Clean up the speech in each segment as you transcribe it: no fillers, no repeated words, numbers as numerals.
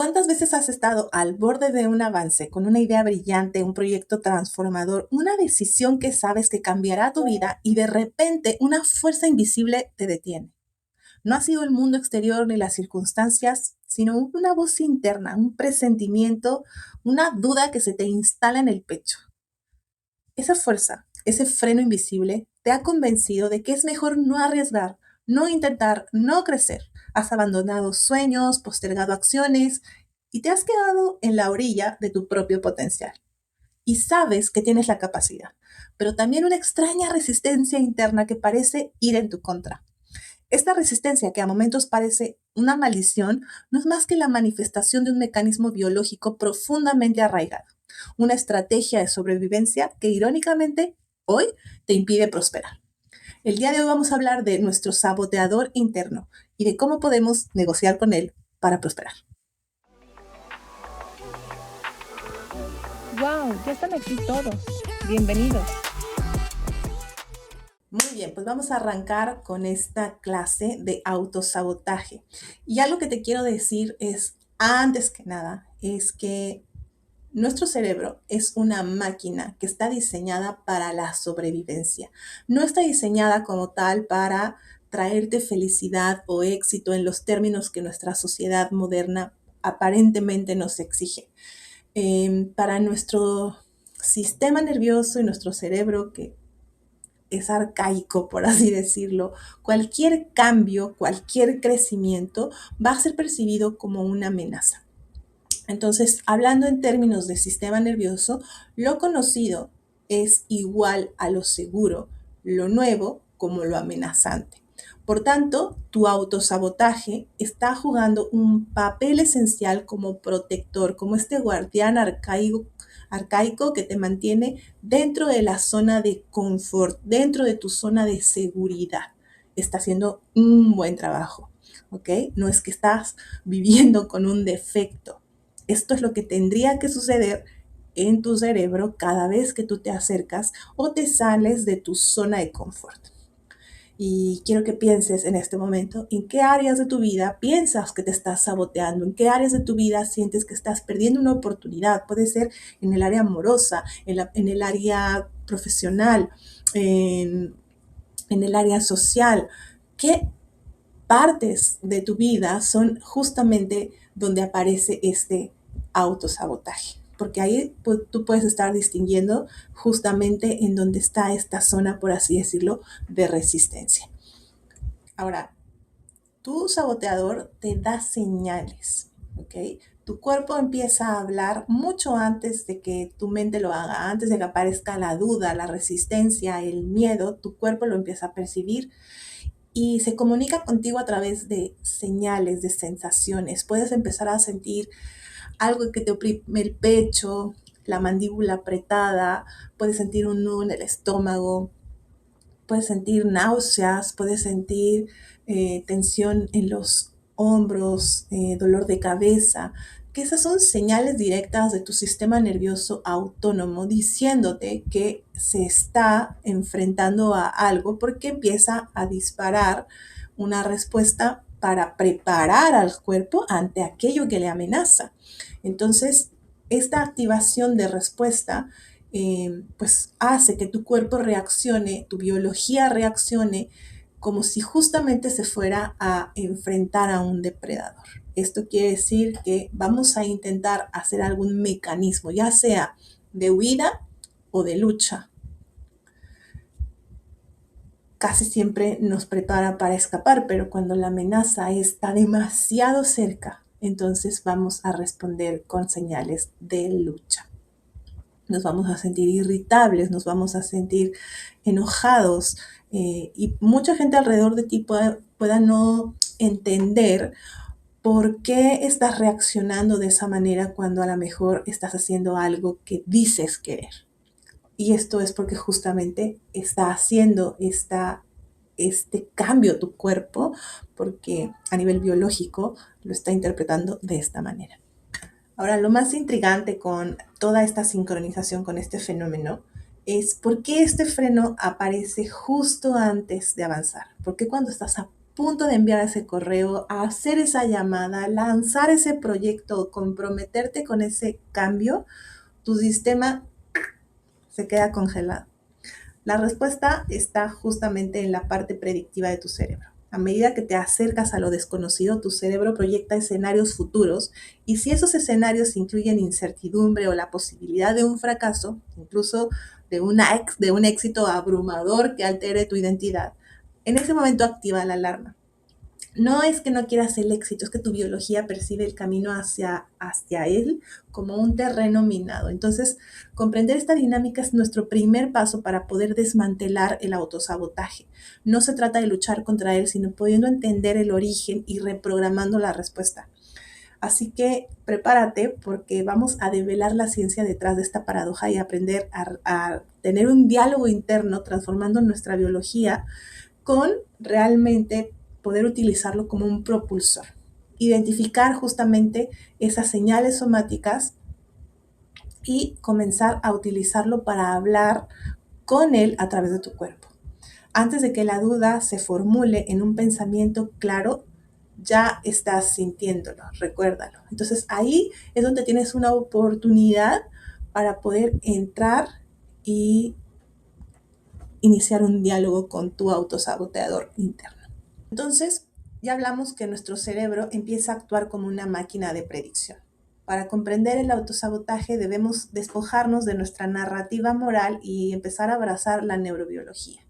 ¿Cuántas veces has estado al borde de un avance con una idea brillante, un proyecto transformador, una decisión que sabes que cambiará tu vida y de repente una fuerza invisible te detiene? No ha sido el mundo exterior ni las circunstancias, sino una voz interna, un presentimiento, una duda que se te instala en el pecho. Esa fuerza, ese freno invisible, te ha convencido de que es mejor no arriesgar, no intentar, no crecer. Has abandonado sueños, postergado acciones y te has quedado en la orilla de tu propio potencial. Y sabes que tienes la capacidad, pero también una extraña resistencia interna que parece ir en tu contra. Esta resistencia, que a momentos parece una maldición, no es más que la manifestación de un mecanismo biológico profundamente arraigado, una estrategia de sobrevivencia que irónicamente hoy te impide prosperar. El día de hoy vamos a hablar de nuestro saboteador interno y de cómo podemos negociar con él para prosperar. ¡Wow! Ya están aquí todos. Bienvenidos. Muy bien, pues vamos a arrancar con esta clase de autosabotaje. Y algo que te quiero decir es, antes que nada, es que nuestro cerebro es una máquina que está diseñada para la sobrevivencia. No está diseñada como tal para traerte felicidad o éxito en los términos que nuestra sociedad moderna aparentemente nos exige. Para nuestro sistema nervioso y nuestro cerebro, que es arcaico, por así decirlo, cualquier cambio, cualquier crecimiento va a ser percibido como una amenaza. Entonces, hablando en términos de sistema nervioso, lo conocido es igual a lo seguro, lo nuevo como lo amenazante. Por tanto, tu autosabotaje está jugando un papel esencial como protector, como este guardián arcaico que te mantiene dentro de la zona de confort, dentro de tu zona de seguridad. Está haciendo un buen trabajo, ¿ok? No es que estás viviendo con un defecto. Esto es lo que tendría que suceder en tu cerebro cada vez que tú te acercas o te sales de tu zona de confort. Y quiero que pienses en este momento en qué áreas de tu vida piensas que te estás saboteando, en qué áreas de tu vida sientes que estás perdiendo una oportunidad. Puede ser en el área amorosa, en el área profesional, en el área social. ¿Qué partes de tu vida son justamente donde aparece este autosabotaje? Porque ahí tú puedes estar distinguiendo justamente en donde está esta zona, por así decirlo, de resistencia. Ahora, tu saboteador te da señales, ¿ok? Tu cuerpo empieza a hablar mucho antes de que tu mente lo haga, antes de que aparezca la duda, la resistencia, el miedo, tu cuerpo lo empieza a percibir y se comunica contigo a través de señales, de sensaciones. Puedes empezar a sentir algo que te oprime el pecho, la mandíbula apretada, puedes sentir un nudo en el estómago, puedes sentir náuseas, puedes sentir tensión en los hombros, dolor de cabeza, que esas son señales directas de tu sistema nervioso autónomo diciéndote que se está enfrentando a algo porque empieza a disparar una respuesta para preparar al cuerpo ante aquello que le amenaza. Entonces, esta activación de respuesta pues hace que tu cuerpo reaccione, tu biología reaccione como si justamente se fuera a enfrentar a un depredador. Esto quiere decir que vamos a intentar hacer algún mecanismo, ya sea de huida o de lucha. Casi siempre nos prepara para escapar, pero cuando la amenaza está demasiado cerca, entonces vamos a responder con señales de lucha. Nos vamos a sentir irritables, nos vamos a sentir enojados y mucha gente alrededor de ti pueda no entender por qué estás reaccionando de esa manera cuando a lo mejor estás haciendo algo que dices querer. Y esto es porque justamente está haciendo este cambio tu cuerpo, porque a nivel biológico lo está interpretando de esta manera. Ahora, lo más intrigante con toda esta sincronización con este fenómeno es por qué este freno aparece justo antes de avanzar. ¿Por qué cuando estás a punto de enviar ese correo, hacer esa llamada, lanzar ese proyecto, comprometerte con ese cambio, tu sistema se queda congelado. La respuesta está justamente en la parte predictiva de tu cerebro. A medida que te acercas a lo desconocido, tu cerebro proyecta escenarios futuros y si esos escenarios incluyen incertidumbre o la posibilidad de un fracaso, incluso de un éxito abrumador que altere tu identidad, en ese momento activa la alarma. No es que no quieras el éxito, es que tu biología percibe el camino hacia él como un terreno minado. Entonces, comprender esta dinámica es nuestro primer paso para poder desmantelar el autosabotaje. No se trata de luchar contra él, sino pudiendo entender el origen y reprogramando la respuesta. Así que prepárate porque vamos a develar la ciencia detrás de esta paradoja y aprender a tener un diálogo interno transformando nuestra biología con realmente poder utilizarlo como un propulsor. Identificar justamente esas señales somáticas y comenzar a utilizarlo para hablar con él a través de tu cuerpo. Antes de que la duda se formule en un pensamiento claro, ya estás sintiéndolo, recuérdalo. Entonces ahí es donde tienes una oportunidad para poder entrar y iniciar un diálogo con tu autosaboteador interno. Entonces, ya hablamos que nuestro cerebro empieza a actuar como una máquina de predicción. Para comprender el autosabotaje debemos despojarnos de nuestra narrativa moral y empezar a abrazar la neurobiología.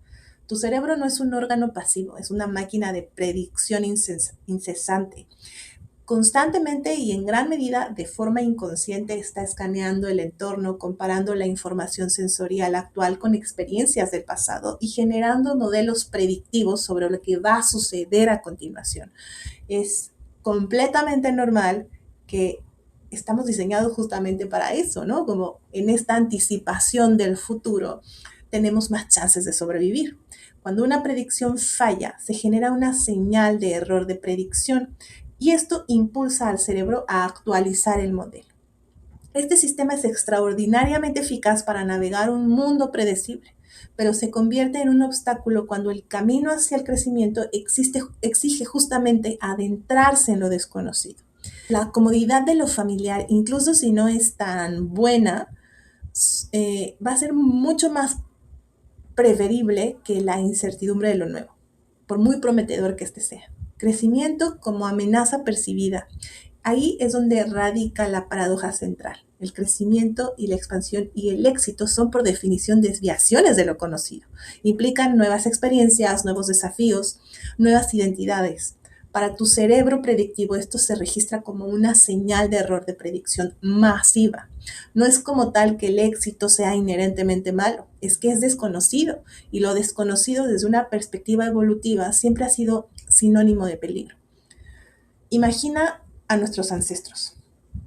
Tu cerebro no es un órgano pasivo, es una máquina de predicción incesante. Constantemente y en gran medida de forma inconsciente está escaneando el entorno, comparando la información sensorial actual con experiencias del pasado y generando modelos predictivos sobre lo que va a suceder a continuación. Es completamente normal que estamos diseñados justamente para eso, ¿no? Como en esta anticipación del futuro tenemos más chances de sobrevivir. Cuando una predicción falla, se genera una señal de error de predicción y esto impulsa al cerebro a actualizar el modelo. Este sistema es extraordinariamente eficaz para navegar un mundo predecible, pero se convierte en un obstáculo cuando el camino hacia el crecimiento exige justamente adentrarse en lo desconocido. La comodidad de lo familiar, incluso si no es tan buena, va a ser mucho más preferible que la incertidumbre de lo nuevo, por muy prometedor que este sea. Crecimiento como amenaza percibida. Ahí es donde radica la paradoja central. El crecimiento y la expansión y el éxito son por definición desviaciones de lo conocido. Implican nuevas experiencias, nuevos desafíos, nuevas identidades. Para tu cerebro predictivo esto se registra como una señal de error de predicción masiva. No es como tal que el éxito sea inherentemente malo, es que es desconocido y lo desconocido desde una perspectiva evolutiva siempre ha sido sinónimo de peligro. Imagina a nuestros ancestros.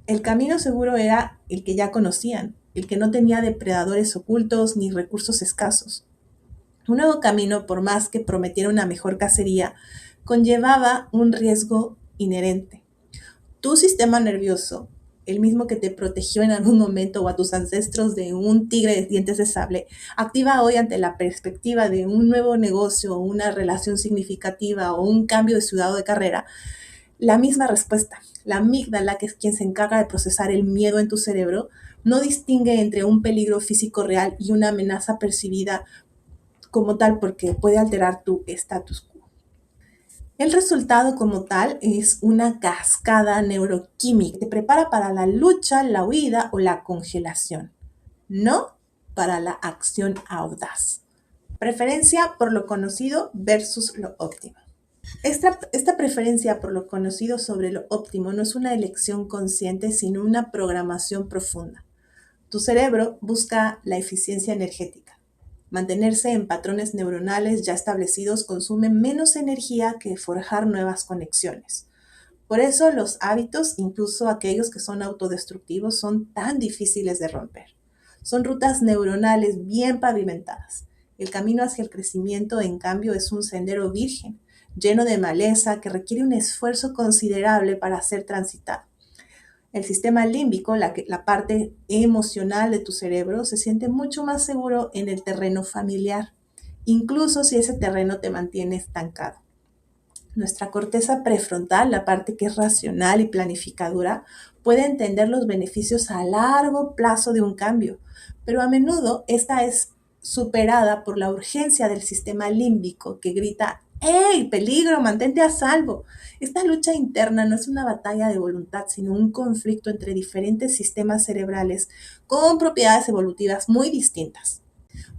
El camino seguro era el que ya conocían, el que no tenía depredadores ocultos ni recursos escasos. Un nuevo camino, por más que prometiera una mejor cacería, conllevaba un riesgo inherente. Tu sistema nervioso, el mismo que te protegió en algún momento o a tus ancestros de un tigre de dientes de sable, activa hoy ante la perspectiva de un nuevo negocio, una relación significativa o un cambio de ciudad o de carrera, la misma respuesta. La amígdala, que es quien se encarga de procesar el miedo en tu cerebro, no distingue entre un peligro físico real y una amenaza percibida como tal porque puede alterar tu status quo. El resultado como tal es una cascada neuroquímica que te prepara para la lucha, la huida o la congelación, no para la acción audaz. Preferencia por lo conocido versus lo óptimo. Esta preferencia por lo conocido sobre lo óptimo no es una elección consciente, sino una programación profunda. Tu cerebro busca la eficiencia energética. Mantenerse en patrones neuronales ya establecidos consume menos energía que forjar nuevas conexiones. Por eso los hábitos, incluso aquellos que son autodestructivos, son tan difíciles de romper. Son rutas neuronales bien pavimentadas. El camino hacia el crecimiento, en cambio, es un sendero virgen, lleno de maleza que requiere un esfuerzo considerable para ser transitado. El sistema límbico, la parte emocional de tu cerebro, se siente mucho más seguro en el terreno familiar, incluso si ese terreno te mantiene estancado. Nuestra corteza prefrontal, la parte que es racional y planificadora, puede entender los beneficios a largo plazo de un cambio, pero a menudo esta es superada por la urgencia del sistema límbico que grita: ¡Hey, peligro, mantente a salvo! Esta lucha interna no es una batalla de voluntad, sino un conflicto entre diferentes sistemas cerebrales con propiedades evolutivas muy distintas.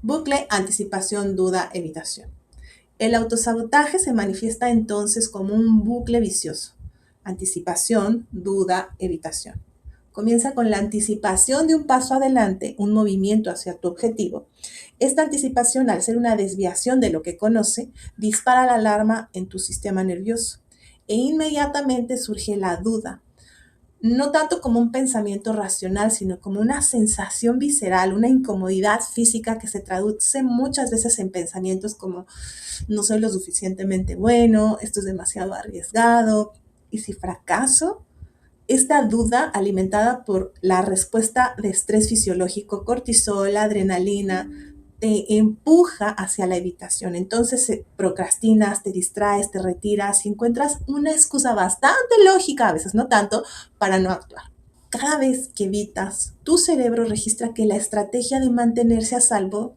Bucle, anticipación, duda, evitación. El autosabotaje se manifiesta entonces como un bucle vicioso. Anticipación, duda, evitación. Comienza con la anticipación de un paso adelante, un movimiento hacia tu objetivo. Esta anticipación, al ser una desviación de lo que conoce, dispara la alarma en tu sistema nervioso e inmediatamente surge la duda, no tanto como un pensamiento racional, sino como una sensación visceral, una incomodidad física que se traduce muchas veces en pensamientos como: no soy lo suficientemente bueno, esto es demasiado arriesgado, y si fracaso. Esta duda, alimentada por la respuesta de estrés fisiológico, cortisol, adrenalina, te empuja hacia la evitación. Entonces procrastinas, te distraes, te retiras y encuentras una excusa bastante lógica, a veces no tanto, para no actuar. Cada vez que evitas, tu cerebro registra que la estrategia de mantenerse a salvo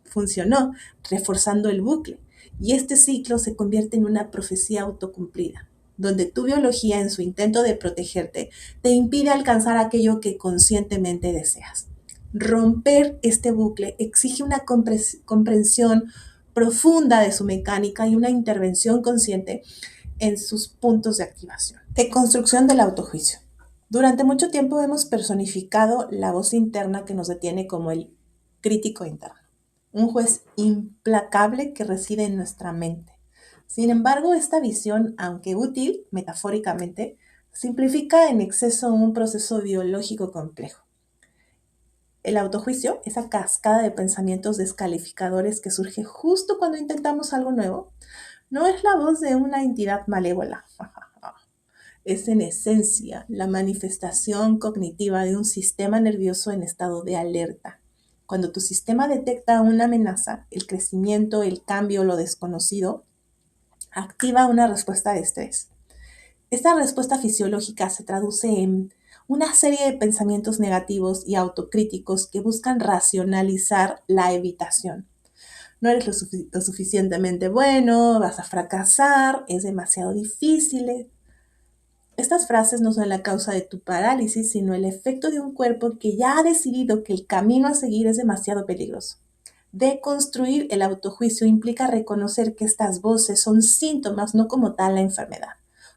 funcionó, reforzando el bucle. Y este ciclo se convierte en una profecía autocumplida, donde tu biología, en su intento de protegerte, te impide alcanzar aquello que conscientemente deseas. Romper este bucle exige una comprensión profunda de su mecánica y una intervención consciente en sus puntos de activación. Deconstrucción del autojuicio. Durante mucho tiempo hemos personificado la voz interna que nos detiene como el crítico interno, un juez implacable que reside en nuestra mente. Sin embargo, esta visión, aunque útil metafóricamente, simplifica en exceso un proceso biológico complejo. El autojuicio, esa cascada de pensamientos descalificadores que surge justo cuando intentamos algo nuevo, no es la voz de una entidad malévola. Es en esencia la manifestación cognitiva de un sistema nervioso en estado de alerta. Cuando tu sistema detecta una amenaza, el crecimiento, el cambio, lo desconocido, activa una respuesta de estrés. Esta respuesta fisiológica se traduce en una serie de pensamientos negativos y autocríticos que buscan racionalizar la evitación. No eres lo suficientemente bueno, vas a fracasar, es demasiado difícil. Estas frases no son la causa de tu parálisis, sino el efecto de un cuerpo que ya ha decidido que el camino a seguir es demasiado peligroso. Deconstruir el autojuicio implica reconocer que estas voces son síntomas, no como tal la enfermedad.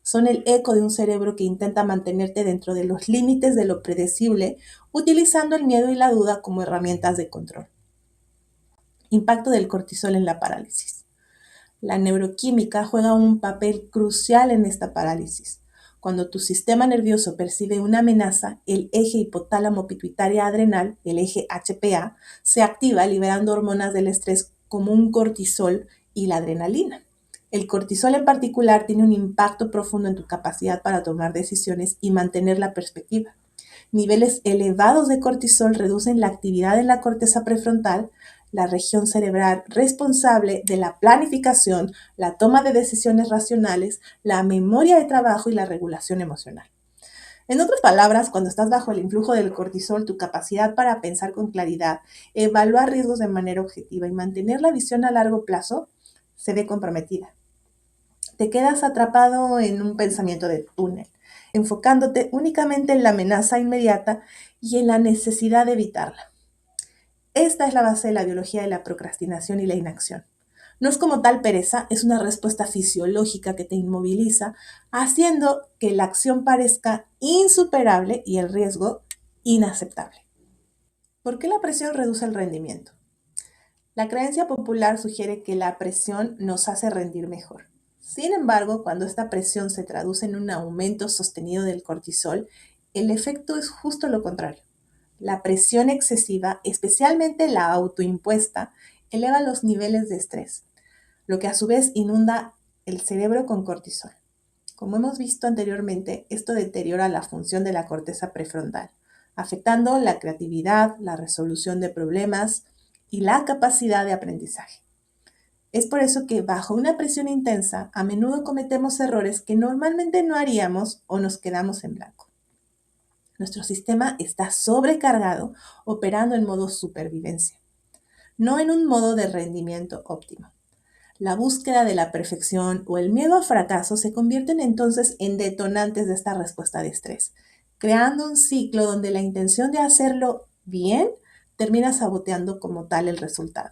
Son el eco de un cerebro que intenta mantenerte dentro de los límites de lo predecible, utilizando el miedo y la duda como herramientas de control. Impacto del cortisol en la parálisis. La neuroquímica juega un papel crucial en esta parálisis. Cuando tu sistema nervioso percibe una amenaza, el eje hipotálamo pituitaria adrenal, el eje HPA, se activa liberando hormonas del estrés como un cortisol y la adrenalina. El cortisol en particular tiene un impacto profundo en tu capacidad para tomar decisiones y mantener la perspectiva. Niveles elevados de cortisol reducen la actividad en la corteza prefrontal, la región cerebral responsable de la planificación, la toma de decisiones racionales, la memoria de trabajo y la regulación emocional. En otras palabras, cuando estás bajo el influjo del cortisol, tu capacidad para pensar con claridad, evaluar riesgos de manera objetiva y mantener la visión a largo plazo se ve comprometida. Te quedas atrapado en un pensamiento de túnel, enfocándote únicamente en la amenaza inmediata y en la necesidad de evitarla. Esta es la base de la biología de la procrastinación y la inacción. No es como tal pereza, es una respuesta fisiológica que te inmoviliza, haciendo que la acción parezca insuperable y el riesgo inaceptable. ¿Por qué la presión reduce el rendimiento? La creencia popular sugiere que la presión nos hace rendir mejor. Sin embargo, cuando esta presión se traduce en un aumento sostenido del cortisol, el efecto es justo lo contrario. La presión excesiva, especialmente la autoimpuesta, eleva los niveles de estrés, lo que a su vez inunda el cerebro con cortisol. Como hemos visto anteriormente, esto deteriora la función de la corteza prefrontal, afectando la creatividad, la resolución de problemas y la capacidad de aprendizaje. Es por eso que bajo una presión intensa a menudo cometemos errores que normalmente no haríamos o nos quedamos en blanco. Nuestro sistema está sobrecargado operando en modo supervivencia, no en un modo de rendimiento óptimo. La búsqueda de la perfección o el miedo al fracaso se convierten entonces en detonantes de esta respuesta de estrés, creando un ciclo donde la intención de hacerlo bien termina saboteando como tal el resultado.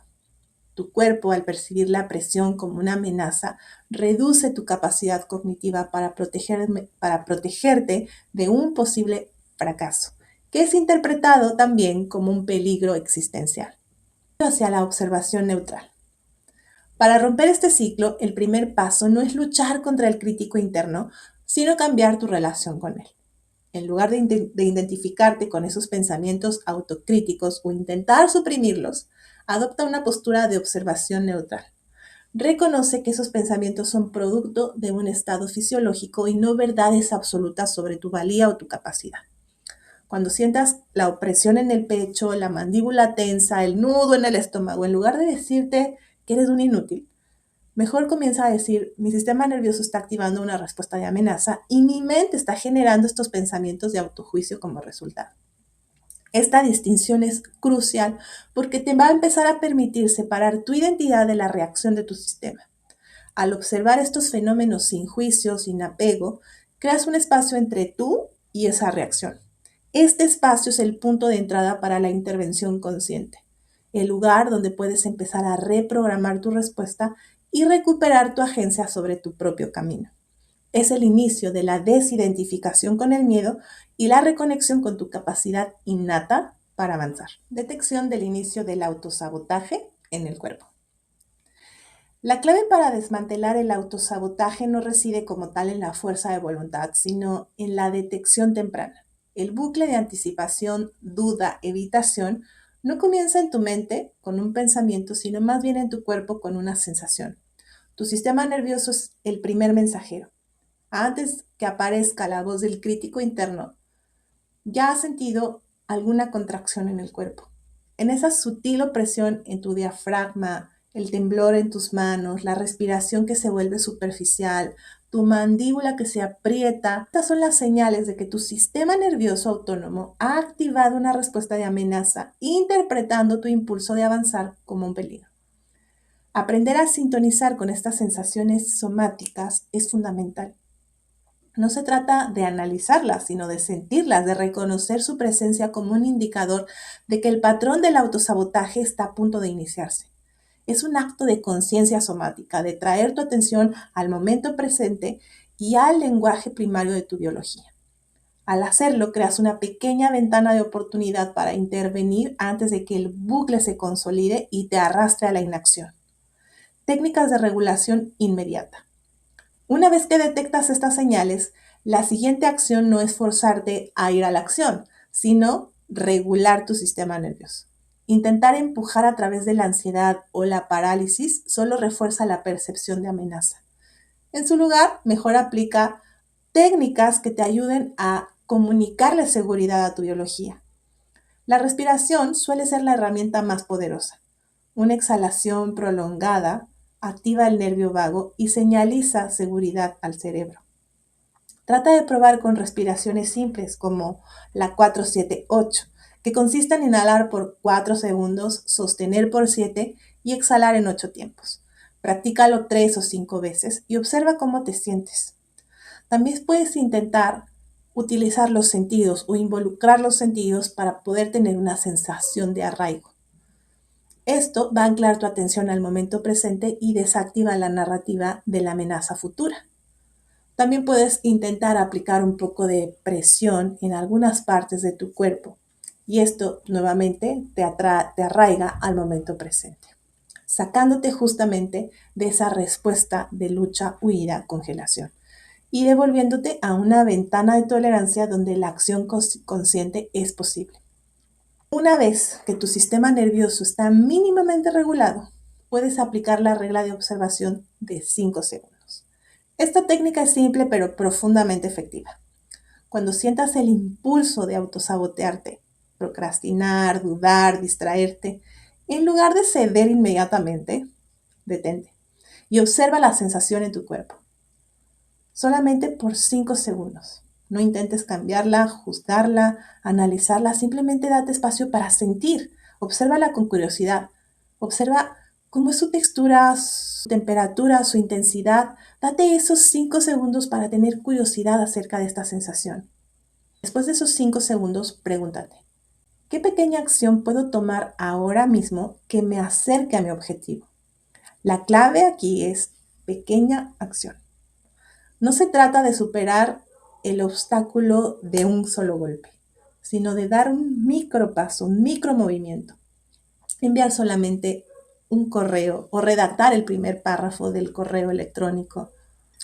Tu cuerpo, al percibir la presión como una amenaza, reduce tu capacidad cognitiva para protegerte de un posible fracaso, que es interpretado también como un peligro existencial. Hacia la observación neutral. Para romper este ciclo, el primer paso no es luchar contra el crítico interno, sino cambiar tu relación con él. En lugar de identificarte con esos pensamientos autocríticos o intentar suprimirlos, adopta una postura de observación neutral. Reconoce que esos pensamientos son producto de un estado fisiológico y no verdades absolutas sobre tu valía o tu capacidad. Cuando sientas la opresión en el pecho, la mandíbula tensa, el nudo en el estómago, en lugar de decirte que eres un inútil, mejor comienza a decir, mi sistema nervioso está activando una respuesta de amenaza y mi mente está generando estos pensamientos de autojuicio como resultado. Esta distinción es crucial porque te va a empezar a permitir separar tu identidad de la reacción de tu sistema. Al observar estos fenómenos sin juicio, sin apego, creas un espacio entre tú y esa reacción. Este espacio es el punto de entrada para la intervención consciente, el lugar donde puedes empezar a reprogramar tu respuesta y recuperar tu agencia sobre tu propio camino. Es el inicio de la desidentificación con el miedo y la reconexión con tu capacidad innata para avanzar. Detección del inicio del autosabotaje en el cuerpo. La clave para desmantelar el autosabotaje no reside como tal en la fuerza de voluntad, sino en la detección temprana. El bucle de anticipación, duda, evitación no comienza en tu mente con un pensamiento, sino más bien en tu cuerpo con una sensación. Tu sistema nervioso es el primer mensajero. Antes que aparezca la voz del crítico interno, ya has sentido alguna contracción en el cuerpo. En esa sutil opresión en tu diafragma, el temblor en tus manos, la respiración que se vuelve superficial, tu mandíbula que se aprieta, estas son las señales de que tu sistema nervioso autónomo ha activado una respuesta de amenaza, interpretando tu impulso de avanzar como un peligro. Aprender a sintonizar con estas sensaciones somáticas es fundamental. No se trata de analizarlas, sino de sentirlas, de reconocer su presencia como un indicador de que el patrón del autosabotaje está a punto de iniciarse. Es un acto de conciencia somática, de traer tu atención al momento presente y al lenguaje primario de tu biología. Al hacerlo, creas una pequeña ventana de oportunidad para intervenir antes de que el bucle se consolide y te arrastre a la inacción. Técnicas de regulación inmediata. Una vez que detectas estas señales, la siguiente acción no es forzarte a ir a la acción, sino regular tu sistema nervioso. Intentar empujar a través de la ansiedad o la parálisis solo refuerza la percepción de amenaza. En su lugar, mejor aplica técnicas que te ayuden a comunicarle seguridad a tu biología. La respiración suele ser la herramienta más poderosa. Una exhalación prolongada activa el nervio vago y señaliza seguridad al cerebro. Trata de probar con respiraciones simples como la 4-7-8, que consiste en inhalar por 4 segundos, sostener por 7 y exhalar en 8 tiempos. Practícalo 3 o 5 veces y observa cómo te sientes. También puedes intentar utilizar los sentidos o involucrar los sentidos para poder tener una sensación de arraigo. Esto va a anclar tu atención al momento presente y desactiva la narrativa de la amenaza futura. También puedes intentar aplicar un poco de presión en algunas partes de tu cuerpo y esto nuevamente te arraiga al momento presente, sacándote justamente de esa respuesta de lucha, huida, congelación y devolviéndote a una ventana de tolerancia donde la acción consciente es posible. Una vez que tu sistema nervioso está mínimamente regulado, puedes aplicar la regla de observación de 5 segundos. Esta técnica es simple pero profundamente efectiva. Cuando sientas el impulso de autosabotearte, procrastinar, dudar, distraerte, en lugar de ceder inmediatamente, detente y observa la sensación en tu cuerpo. Solamente por 5 segundos. No intentes cambiarla, juzgarla, analizarla, simplemente date espacio para sentir. Obsérvala con curiosidad. Observa cómo es su textura, su temperatura, su intensidad. Date esos 5 segundos para tener curiosidad acerca de esta sensación. Después de esos 5 segundos, pregúntate, ¿qué pequeña acción puedo tomar ahora mismo que me acerque a mi objetivo? La clave aquí es pequeña acción. No se trata de superar el obstáculo de un solo golpe, sino de dar un micro paso, un micro movimiento. Enviar solamente un correo o redactar el primer párrafo del correo electrónico.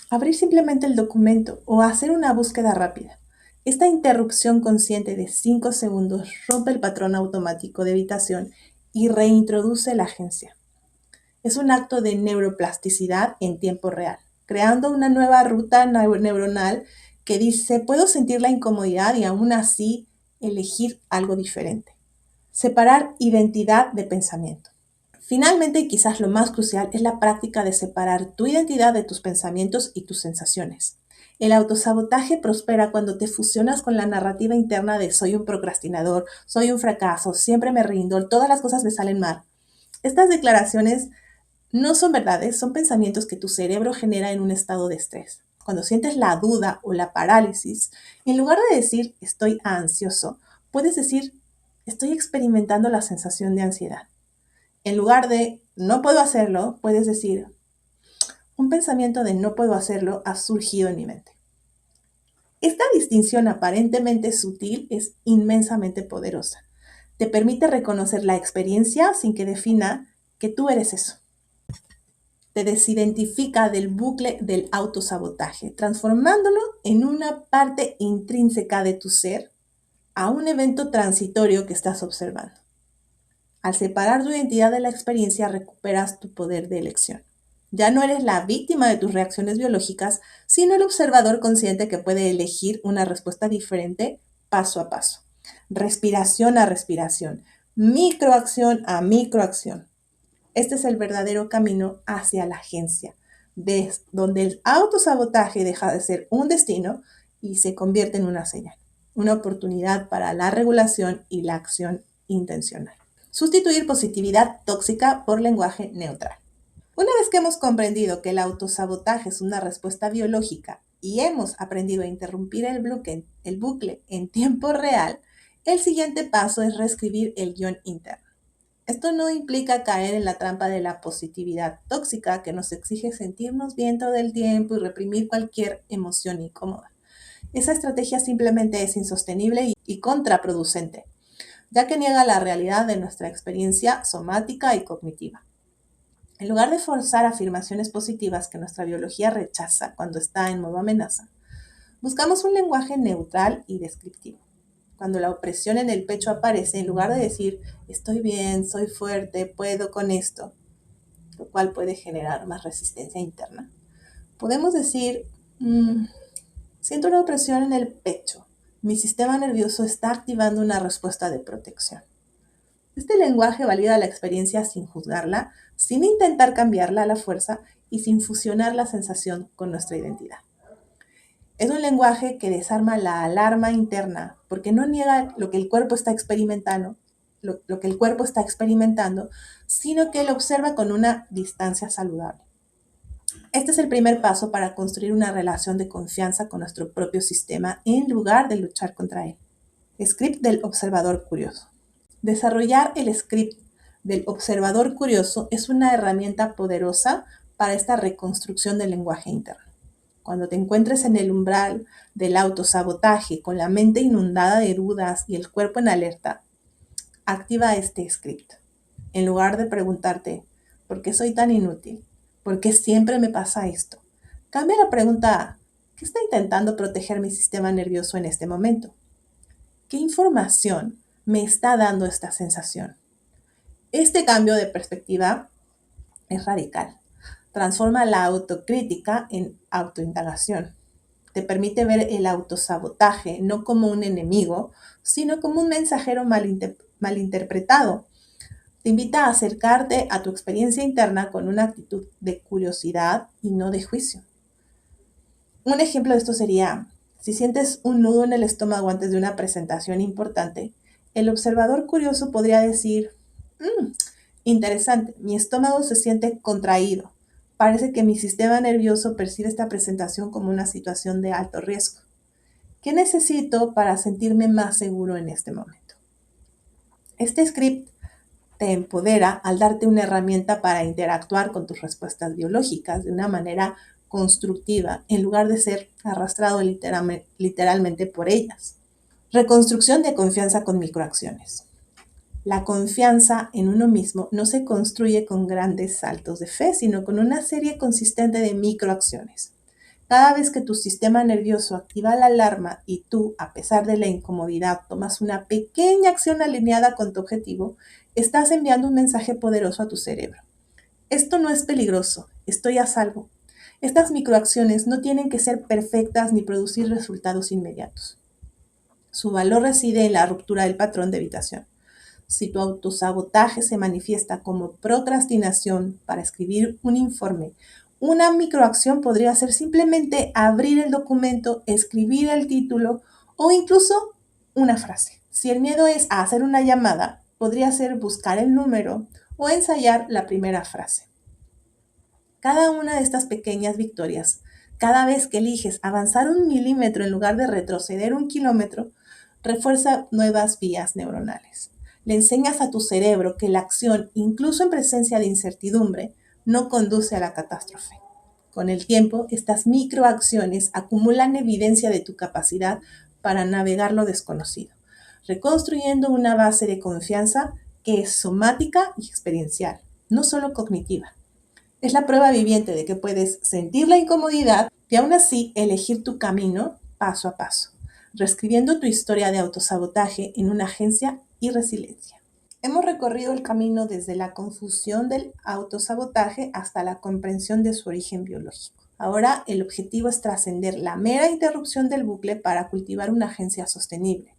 Abrir simplemente el documento o hacer una búsqueda rápida. Esta interrupción consciente de 5 segundos rompe el patrón automático de evitación y reintroduce la agencia. Es un acto de neuroplasticidad en tiempo real, creando una nueva ruta neuronal que dice, puedo sentir la incomodidad y aún así elegir algo diferente. Separar identidad de pensamiento. Finalmente, y quizás lo más crucial, es la práctica de separar tu identidad de tus pensamientos y tus sensaciones. El autosabotaje prospera cuando te fusionas con la narrativa interna de soy un procrastinador, soy un fracaso, siempre me rindo, todas las cosas me salen mal. Estas declaraciones no son verdades, son pensamientos que tu cerebro genera en un estado de estrés. Cuando sientes la duda o la parálisis, en lugar de decir estoy ansioso, puedes decir estoy experimentando la sensación de ansiedad. En lugar de no puedo hacerlo, puedes decir un pensamiento de no puedo hacerlo ha surgido en mi mente. Esta distinción aparentemente sutil es inmensamente poderosa. Te permite reconocer la experiencia sin que defina que tú eres eso. Te desidentifica del bucle del autosabotaje, transformándolo en una parte intrínseca de tu ser a un evento transitorio que estás observando. Al separar tu identidad de la experiencia, recuperas tu poder de elección. Ya no eres la víctima de tus reacciones biológicas, sino el observador consciente que puede elegir una respuesta diferente paso a paso. Respiración a respiración, microacción a microacción. Este es el verdadero camino hacia la agencia, donde el autosabotaje deja de ser un destino y se convierte en una señal, una oportunidad para la regulación y la acción intencional. Sustituir positividad tóxica por lenguaje neutral. Una vez que hemos comprendido que el autosabotaje es una respuesta biológica y hemos aprendido a interrumpir el bucle en tiempo real, el siguiente paso es reescribir el guión interno. Esto no implica caer en la trampa de la positividad tóxica que nos exige sentirnos bien todo el tiempo y reprimir cualquier emoción incómoda. Esa estrategia simplemente es insostenible y contraproducente, ya que niega la realidad de nuestra experiencia somática y cognitiva. En lugar de forzar afirmaciones positivas que nuestra biología rechaza cuando está en modo amenaza, buscamos un lenguaje neutral y descriptivo. Cuando la opresión en el pecho aparece, en lugar de decir estoy bien, soy fuerte, puedo con esto, lo cual puede generar más resistencia interna, podemos decir siento una opresión en el pecho, mi sistema nervioso está activando una respuesta de protección. Este lenguaje valida la experiencia sin juzgarla, sin intentar cambiarla a la fuerza y sin fusionar la sensación con nuestra identidad. Es un lenguaje que desarma la alarma interna porque no niega lo que el cuerpo está experimentando, lo que el cuerpo está experimentando, sino que lo observa con una distancia saludable. Este es el primer paso para construir una relación de confianza con nuestro propio sistema en lugar de luchar contra él. Script del observador curioso. Desarrollar el script del observador curioso es una herramienta poderosa para esta reconstrucción del lenguaje interno. Cuando te encuentres en el umbral del autosabotaje, con la mente inundada de dudas y el cuerpo en alerta, activa este script. En lugar de preguntarte, ¿por qué soy tan inútil? ¿Por qué siempre me pasa esto? Cambia la pregunta a, ¿qué está intentando proteger mi sistema nervioso en este momento? ¿Qué información me está dando esta sensación? Este cambio de perspectiva es radical. Transforma la autocrítica en autoindagación. Te permite ver el autosabotaje no como un enemigo, sino como un mensajero malinterpretado. Te invita a acercarte a tu experiencia interna con una actitud de curiosidad y no de juicio. Un ejemplo de esto sería, si sientes un nudo en el estómago antes de una presentación importante, el observador curioso podría decir, interesante, mi estómago se siente contraído. Parece que mi sistema nervioso percibe esta presentación como una situación de alto riesgo. ¿Qué necesito para sentirme más seguro en este momento? Este script te empodera al darte una herramienta para interactuar con tus respuestas biológicas de una manera constructiva, en lugar de ser arrastrado literalmente por ellas. Reconstrucción de confianza con microacciones. La confianza en uno mismo no se construye con grandes saltos de fe, sino con una serie consistente de microacciones. Cada vez que tu sistema nervioso activa la alarma y tú, a pesar de la incomodidad, tomas una pequeña acción alineada con tu objetivo, estás enviando un mensaje poderoso a tu cerebro. Esto no es peligroso, estoy a salvo. Estas microacciones no tienen que ser perfectas ni producir resultados inmediatos. Su valor reside en la ruptura del patrón de evitación. Si tu autosabotaje se manifiesta como procrastinación para escribir un informe, una microacción podría ser simplemente abrir el documento, escribir el título o incluso una frase. Si el miedo es a hacer una llamada, podría ser buscar el número o ensayar la primera frase. Cada una de estas pequeñas victorias, cada vez que eliges avanzar 1 milímetro en lugar de retroceder 1 kilómetro, refuerza nuevas vías neuronales. Le enseñas a tu cerebro que la acción, incluso en presencia de incertidumbre, no conduce a la catástrofe. Con el tiempo, estas microacciones acumulan evidencia de tu capacidad para navegar lo desconocido, reconstruyendo una base de confianza que es somática y experiencial, no solo cognitiva. Es la prueba viviente de que puedes sentir la incomodidad y aún así elegir tu camino paso a paso, reescribiendo tu historia de autosabotaje en una agencia y resiliencia. Hemos recorrido el camino desde la confusión del autosabotaje hasta la comprensión de su origen biológico. Ahora el objetivo es trascender la mera interrupción del bucle para cultivar una agencia sostenible.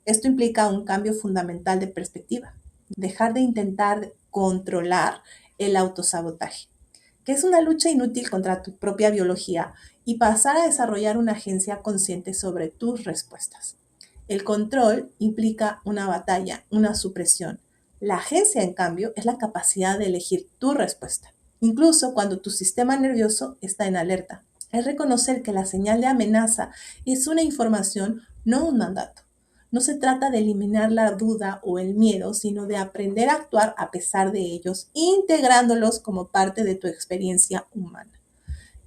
Esto implica un cambio fundamental de perspectiva, dejar de intentar controlar el autosabotaje, que es una lucha inútil contra tu propia biología, y pasar a desarrollar una agencia consciente sobre tus respuestas. El control implica una batalla, una supresión. La agencia, en cambio, es la capacidad de elegir tu respuesta, incluso cuando tu sistema nervioso está en alerta. Es reconocer que la señal de amenaza es una información, no un mandato. No se trata de eliminar la duda o el miedo, sino de aprender a actuar a pesar de ellos, integrándolos como parte de tu experiencia humana.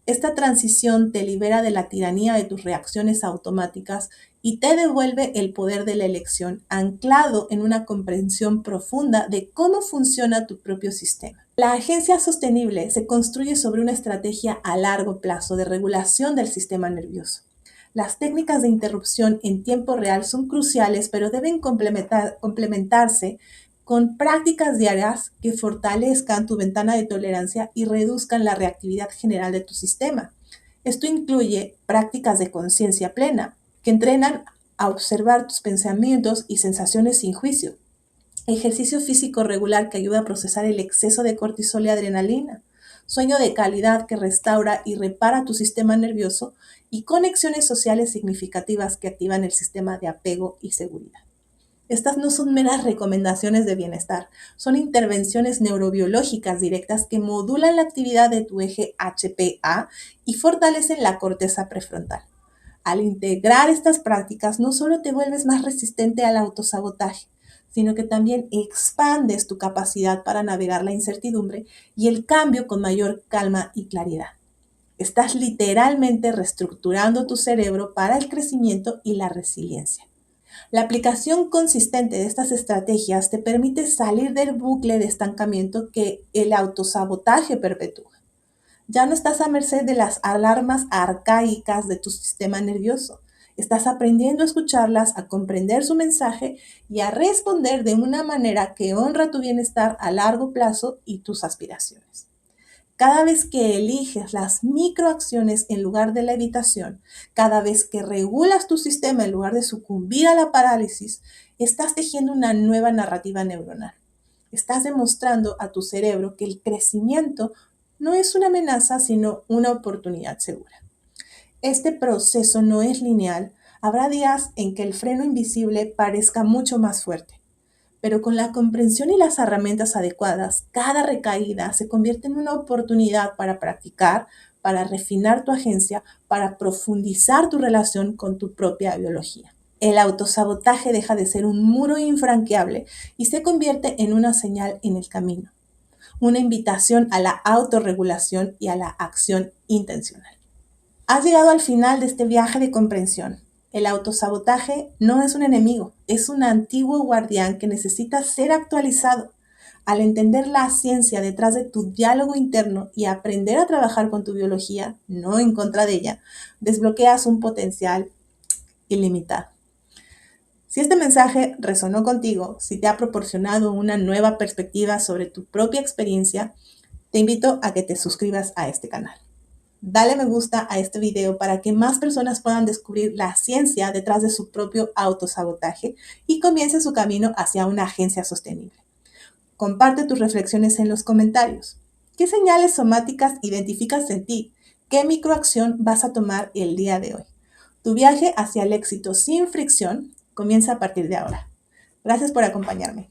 Esta transición te libera de la tiranía de tus reacciones automáticas y te devuelve el poder de la elección, anclado en una comprensión profunda de cómo funciona tu propio sistema. La agencia sostenible se construye sobre una estrategia a largo plazo de regulación del sistema nervioso. Las técnicas de interrupción en tiempo real son cruciales, pero deben complementarse con prácticas diarias que fortalezcan tu ventana de tolerancia y reduzcan la reactividad general de tu sistema. Esto incluye prácticas de conciencia plena, que entrenan a observar tus pensamientos y sensaciones sin juicio. Ejercicio físico regular que ayuda a procesar el exceso de cortisol y adrenalina. Sueño de calidad que restaura y repara tu sistema nervioso, y conexiones sociales significativas que activan el sistema de apego y seguridad. Estas no son meras recomendaciones de bienestar, son intervenciones neurobiológicas directas que modulan la actividad de tu eje HPA y fortalecen la corteza prefrontal. Al integrar estas prácticas, no solo te vuelves más resistente al autosabotaje, sino que también expandes tu capacidad para navegar la incertidumbre y el cambio con mayor calma y claridad. Estás literalmente reestructurando tu cerebro para el crecimiento y la resiliencia. La aplicación consistente de estas estrategias te permite salir del bucle de estancamiento que el autosabotaje perpetúa. Ya no estás a merced de las alarmas arcaicas de tu sistema nervioso. Estás aprendiendo a escucharlas, a comprender su mensaje y a responder de una manera que honra tu bienestar a largo plazo y tus aspiraciones. Cada vez que eliges las microacciones en lugar de la evitación, cada vez que regulas tu sistema en lugar de sucumbir a la parálisis, estás tejiendo una nueva narrativa neuronal. Estás demostrando a tu cerebro que el crecimiento no es una amenaza, sino una oportunidad segura. Este proceso no es lineal. Habrá días en que el freno invisible parezca mucho más fuerte, pero con la comprensión y las herramientas adecuadas, cada recaída se convierte en una oportunidad para practicar, para refinar tu agencia, para profundizar tu relación con tu propia biología. El autosabotaje deja de ser un muro infranqueable y se convierte en una señal en el camino, una invitación a la autorregulación y a la acción intencional. Has llegado al final de este viaje de comprensión. El autosabotaje no es un enemigo, es un antiguo guardián que necesita ser actualizado. Al entender la ciencia detrás de tu diálogo interno y aprender a trabajar con tu biología, no en contra de ella, desbloqueas un potencial ilimitado. Si este mensaje resonó contigo, si te ha proporcionado una nueva perspectiva sobre tu propia experiencia, te invito a que te suscribas a este canal. Dale me gusta a este video para que más personas puedan descubrir la ciencia detrás de su propio autosabotaje y comiencen su camino hacia una agencia sostenible. Comparte tus reflexiones en los comentarios. ¿Qué señales somáticas identificas en ti? ¿Qué microacción vas a tomar el día de hoy? Tu viaje hacia el éxito sin fricción comienza a partir de ahora. Gracias por acompañarme.